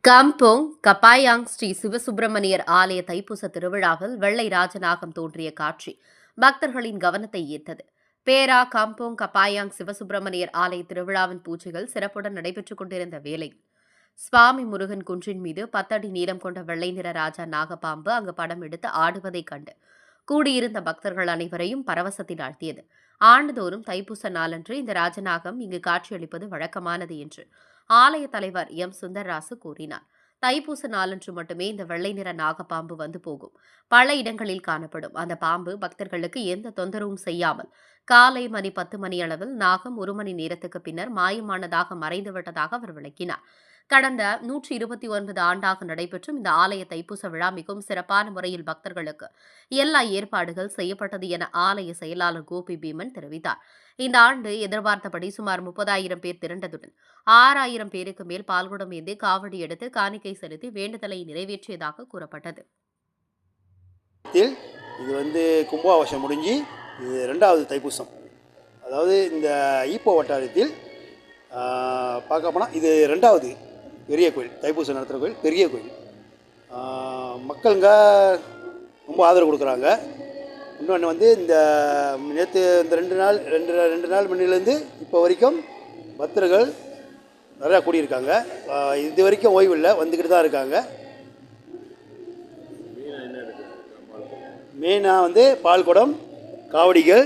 காம்போங் கபாயாங் ஸ்ரீ சிவசுப்பிரமணியர் ஆலய தைப்பூச திருவிழாவில் வெள்ளை ராஜநாகம் தோன்றிய காட்சி பக்தர்களின் கவனத்தை ஈர்த்தது. பேரா காம்போங் கபாயாங் சிவசுப்பிரமணியர் ஆலய திருவிழாவின் பூஜைகள் சிறப்புடன் நடைபெற்றுக் கொண்டிருந்த வேளையில் சுவாமி முருகன் குன்றின் மீது 10 அடி நீளம் கொண்ட வெள்ளை நிற ராஜா நாகப்பாம்பு அங்கு படம் எடுத்து ஆடுவதைக் கண்டு கூடியிருந்த பக்தர்கள் அனைவரையும் பரவசத்தில் ஆழ்த்தியது. ஆண்டுதோறும் தைப்பூச நாளன்று இந்த ராஜநாகம் இங்கு காட்சியளிப்பது வழக்கமானது என்று ஆலய தலைவர் எம் சுந்தர்ராசு கூறினார். தைப்பூச நாளன்று மட்டுமே இந்த வெள்ளை நிற நாகப்பாம்பு வந்து போகும். பல இடங்களில் காணப்படும் அந்த பாம்பு பக்தர்களுக்கு எந்த தொந்தரவும் செய்யாமல் காலை மணி 10 மணி அளவில் நாகம் 1 மணி நேரத்துக்கு பின்னர் மாயமானதாக மறைந்துவிட்டதாக அவர் விளக்கினார். கடந்த 129 ஆண்டாக நடைபெற்றும் இந்த ஆலய தைப்பூச விழா மிகவும் சிறப்பான முறையில் பக்தர்களுக்கு எல்லா ஏற்பாடுகள் செய்யப்பட்டது என ஆலய செயலாளர் கோபி பீமன் தெரிவித்தார். இந்த ஆண்டு எதிர்பார்த்தபடி சுமார் 30,000 பேர் திரண்டதுடன் 6,000 பேருக்கு மேல் பால்குடம் ஏந்தி காவடி எடுத்து காணிக்கை செலுத்தி வேண்டுதலை நிறைவேற்றியதாக கூறப்பட்டது. இது கும்பாபிஷேகம் முடிஞ்சு இது 2வது தைப்பூசம். அதாவது இந்த ஈப்போ வட்டாரத்தில் பார்க்க போனால் இது 2வது பெரிய கோயில், தைப்பூசம் நடத்துகிற கோயில், பெரிய கோயில். மக்களுங்க ரொம்ப ஆதரவு கொடுக்குறாங்க. இன்னொன்று இந்த நேற்று இந்த 2 நாள் முன்னிலேருந்து இப்போ வரைக்கும் பக்தர்கள் நிறையா கூடியிருக்காங்க. இது வரைக்கும் ஓய்வு இல்லை, வந்துக்கிட்டு தான் இருக்காங்க. மெயினாக பால்குடம் காவடிகள்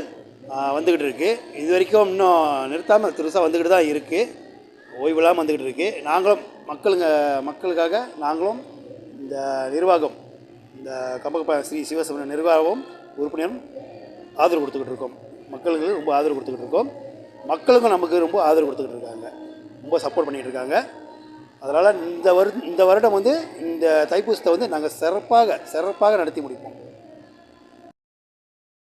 வந்துக்கிட்டு இருக்குது. இது வரைக்கும் இன்னும் நிறுத்தாமல் திருசாக வந்துக்கிட்டு தான் இருக்குது, ஓய்வு இல்லாமல் வந்துக்கிட்டு இருக்குது. நாங்களும் மக்களுக்காக நாங்களும் இந்த நிர்வாகம், இந்த கம்பகப்பாயம் ஸ்ரீ சிவசுப்பிரமணிய நிர்வாகம் உறுப்பினரும் ஆதரவு கொடுத்துக்கிட்டு இருக்கோம். மக்களுக்கு ரொம்ப ஆதரவு கொடுத்துக்கிட்டு இருக்கோம். மக்களுக்கும் நமக்கு ரொம்ப ஆதரவு கொடுத்துக்கிட்டு இருக்காங்க, ரொம்ப சப்போர்ட் பண்ணிகிட்டு இருக்காங்க. அதனால் இந்த வருடம் இந்த தைப்பூசத்தை நாங்கள் சிறப்பாக நடத்தி முடிப்போம்.